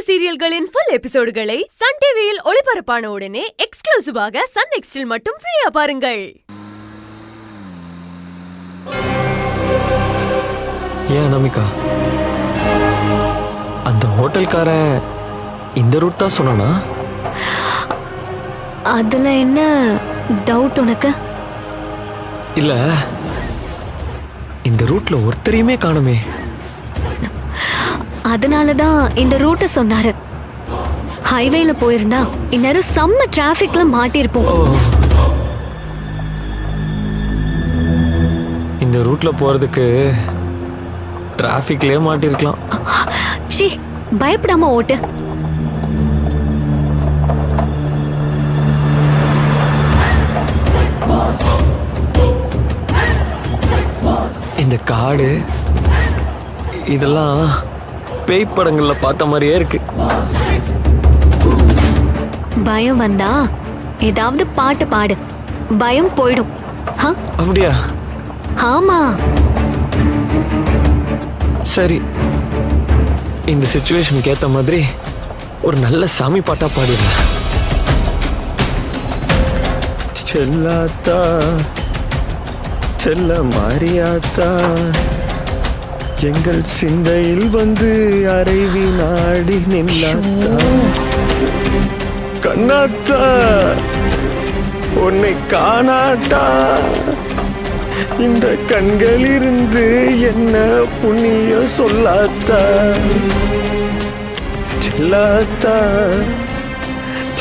சீரியல்களின் full எபிசோடுகளை Sun டிவியில் ஒளிபரப்பான உடனே எக்ஸ்க்ளூசிவாக சன் நெக்ஸ்டில் மட்டும் ஃப்ரீயா பாருங்கள். ஏன் நமிகா, அந்த ஹோட்டல்காரன் இந்த ரூட் தான் சொன்னானா? அதுல என்ன டவுட் உனக்கு? இல்ல, இந்த ரூட்ல ஒருத்தரையுமே காணுமே. அதனாலதான் இந்த ரூட்டை சொன்னாரு. ஹைவேல போயிருந்தா இந்நேரம் செம்ம டிராபிக்ல மாட்டிருப்போம். இந்த ரூட்ல போறதுக்கு டிராபிக்லயே மாட்டிருக்கலாம். ஷீ, பயப்படாம ஓட்டு. இந்த காடு இதெல்லாம் பேய் படங்கள்ல பார்த்த மாதிரியே இருக்கு. பயம் வந்தா ஏதாவது பாட்டு பாடு, பயம் போயிடும். அப்படியா? ஆமா. சரி, இந்த சிச்சுவேஷனுக்கு ஏத்த மாதிரி ஒரு நல்ல சாமி பாட்டா பாடிடலாம். செல்லாத்தா செல்ல மாரியாத்தா, எங்கள் சிந்தையில் வந்து அரைவி நாடி நில்லாத்தா, கண்ணாத்தா உன்னை காணாட்டா, இந்த கண்களிலிருந்து என்ன புண்ணியம் சொல்லாத்தா, செல்லாத்தா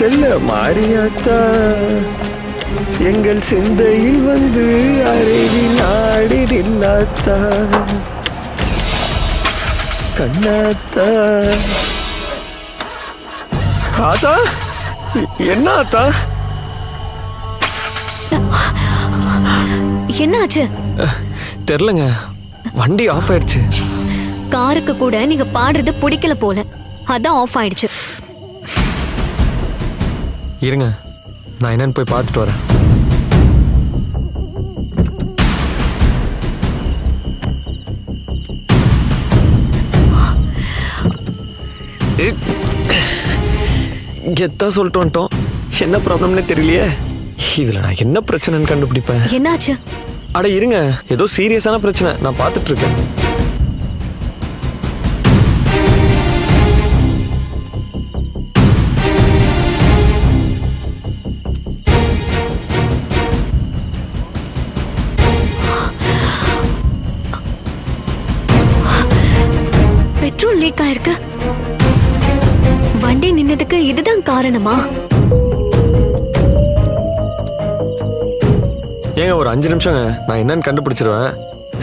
செல்ல மாரியாத்தா, எங்கள் சிந்தையில் வந்து அரைவி நாடி நில்லாத்தா, கண்ணாத்தா. ஆத்தா, என்ன ஆத்தா? என்னாச்சு? தெரியலங்க, வண்டி ஆஃப் ஆயிடுச்சு. காருக்கு கூட நீங்க பாடுறது பிடிக்கல போல, அதான் ஆஃப் ஆயிடுச்சு. இருங்க, நான் என்னன்னு போய் பார்த்துட்டு வரேன். கெத்தா சொல்லிட்டு வந்துட்டோம், என்ன ப்ராப்ளம்னே தெரியலையே. இதுல நான் என்ன பிரச்சனைன்னு கண்டுபிடிப்பேன். என்னாச்சு? அட இருங்க, ஏதோ சீரியஸான பிரச்சனை, நான் பார்த்துட்டு இருக்கேன். பெட்ரோல் லீக் ஆயிருக்கு. வண்டி நின்னதுக்கு இதுதான் காரணமா? ஏங்க ஒரு 5 நிமிஷங்க, நான் என்னன்னு கண்டுபிடிச்சிருவேன்.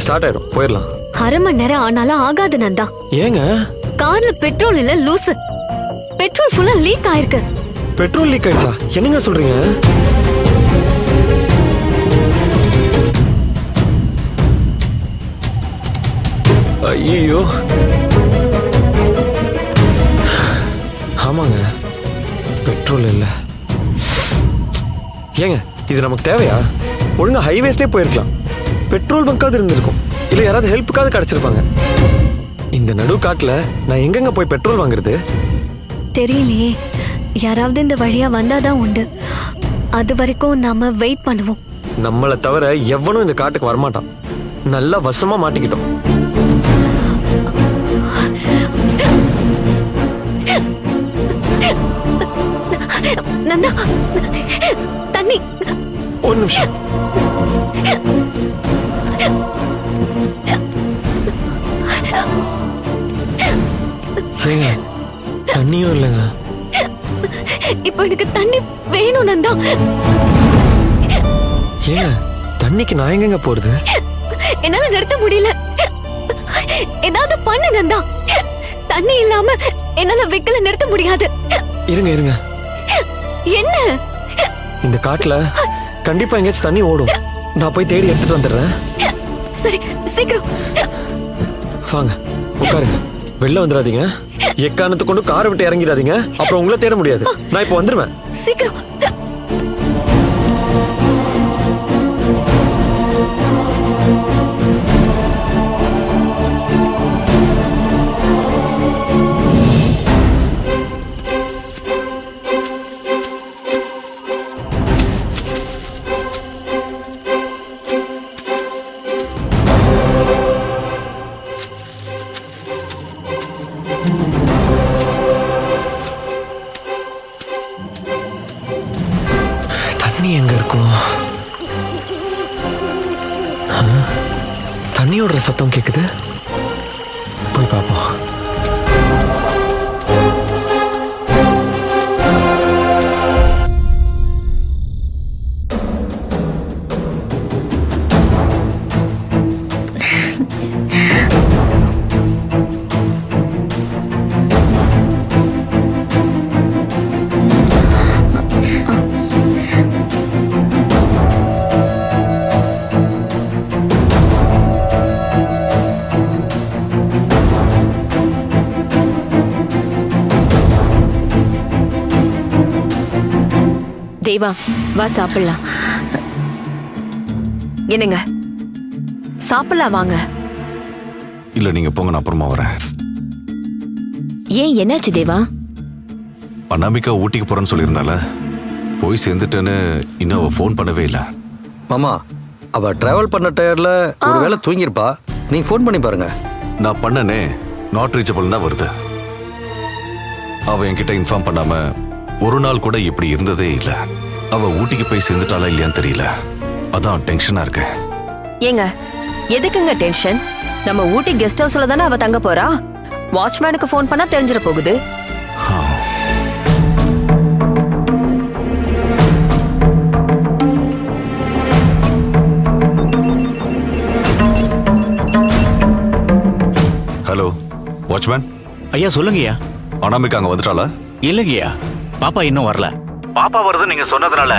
ஸ்டார்ட் ஆயிரும், போயிடலாம். அரை மணி நேரம் ஆனாலும் ஆகாது நந்தா. ஏங்க? கார்ல பெட்ரோல் இல்ல லூசு, பெட்ரோல் ஃபுல்லா லீக் ஆயிருக்கு. பெட்ரோல் லீக் ஆயிடுச்சா? என்னங்க சொல்றீங்க? ஐயோ, ஆமாங்க, பெட்ரோல் இல்ல. ஏங்க இது நமக்கு தேவையா? ஒழுங்கா ஹைவேஸ்லயே போயிருக்கலாம், பெட்ரோல் பங்காவது இருந்திருக்கும், இல்ல யாராவது ஹெல்ப்புக்காவது கிடைச்சிருப்பாங்க. இந்த நடு காட்டுல நான் எங்கெங்க போய் பெட்ரோல் வாங்குறது? தெரியலையே, யாராவது இந்த வழியா வந்தாதான் உண்டு. அது வரைக்கும் நாம வெயிட் பண்ணுவோம். நம்மளை தவிர எவனும் இந்த காட்டுக்கு வரமாட்டான். நல்லா வசமா மாட்டிக்கிட்டோம். நந்தா, தண்ணி. ஒரு நிமிஷம். ஏங்க, தண்ணியும் இல்லைங்க. இப்போ எனக்கு தண்ணி வேணும் நந்தா. ஏங்க, தண்ணிக்கு நான் எங்கங்க போறது? என்னால நிறுத்த முடியல, ஏதாவது பண்ணு நந்தா. தண்ணி இல்லாம என்னால வெக்கல நிறுத்த முடியாது. இருங்க இருங்க. என்ன? இந்த காட்டுல கண்டிப்பா எங்கேயாச்சும் தண்ணி ஓடும், நான் போய் தேடி எடுத்துட்டு வந்துடுறேன். சரி, சீக்கிரம் வாங்க, உட்காருங்க. வெளில வந்துடாதீங்க, எக்காரணத்தை கொண்டு காரை விட்டு இறங்கிடாதீங்க, அப்புறம் உங்களை தேட முடியாது. நான் இப்ப வந்துருவேன். சீக்கிரம். போடுற சத்தம் கேக்குது. போய் பாப்போம். தேவா, வா சாப்பிடலாம். என்னங்க, சாப்பிடலாம் வாங்க. இல்ல நீங்க போங்க, நான் அப்புறமா வரேன். ஏன், என்னாச்சு தேவா? அனாமிகா ஊட்டிக்கு போறேன்னு சொல்லியிருந்தால, போய் சேர்ந்துட்டேன்னு இன்னும் அவ ஃபோன் பண்ணவே இல்லை. மாமா, அவ டிராவல் பண்ண டயர்ல ஒருவேளை தூங்கியிருப்பா. நீங்க ஃபோன் பண்ணி பாருங்க. நான் பண்ணனே, நாட் ரீச்சபிள் தான் வருது. அவ என்கிட்ட இன்ஃபார்ம் பண்ணாம ஒரு நாள் கூட இப்படி இருந்ததே இல்ல. அவ ஊட்டிக்கு போய் சேர்ந்துட்டாளா இல்லையான்னு தெரியல. அதான் டென்ஷனா இருக்கு. ஏங்க, எதுக்குங்க டென்ஷன்? நம்ம ஊட்டி கெஸ்ட் ஹவுஸ்ல தானே அவ தங்க போறா. வாட்ச்மேனுக்கு ஃபோன் பண்ணா தெரிஞ்சிட போகுது. Hello watchman. ஐயா சொல்லுங்கய்யா. அனாமிகா அங்க வந்துட்டாளா? இல்லைங்கய்யா, பாப்பா இன்னும் வரல. பாப்பா வருது நீங்க சொன்னதுனால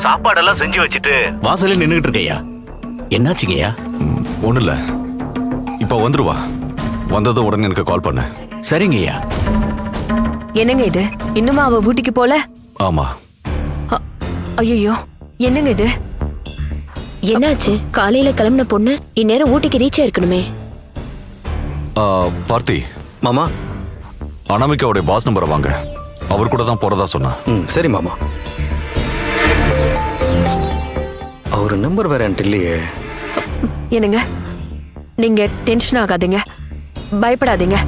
சாப்பாடெல்லாம் செஞ்சு வச்சுட்டு வாசல்ல நின்னுகிட்டு இருக்கேயா. என்னாச்சுங்கய்யா? ஒண்ணு இல்ல, இப்ப வந்துருவா. வந்ததும் உடனே எனக்கு கால் பண்ணு. சரிங்கய்யா. என்னங்க இது, இன்னுமா அவ ஊட்டிக்கு போல? ஆமா. ஐயோ, என்னங்க இது? என்னாச்சு? காலையில கிளம்பின பொண்ணு இந்நேரம் ஊட்டிக்கு ரீச் ஆயிருக்கணுமே. பார்த்தி மாமா. அனாமிகாவுடைய பாஸ் நம்பரை வாங்க. அவர் கூட தான் போறதா சொன்னா. சரி மாமா. அவர் நம்பர் வேற என்கிட்ட இல்லையே. என்னங்க, நீங்க டென்ஷன் ஆகாதீங்க, பயப்படாதீங்க.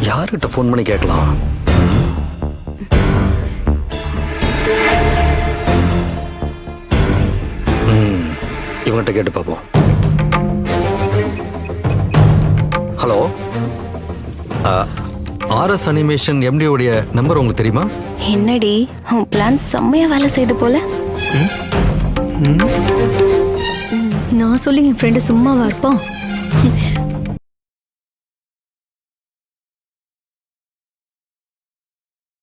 யார்கிட்ட ஃபோன் பண்ணி கேட்கலாம்? இவங்கிட்ட கேட்டு பார்ப்போம். ஹலோ, ஆர்எஸ் அனிமேஷன் எம்டி உடைய நம்பர் உங்களுக்கு தெரியுமா? என்னடி உன் பிளான் செம்மையா வேலை செய்து போல. நான் சொல்லி என் ஃப்ரெண்டு சும்மாவா இருப்பான்?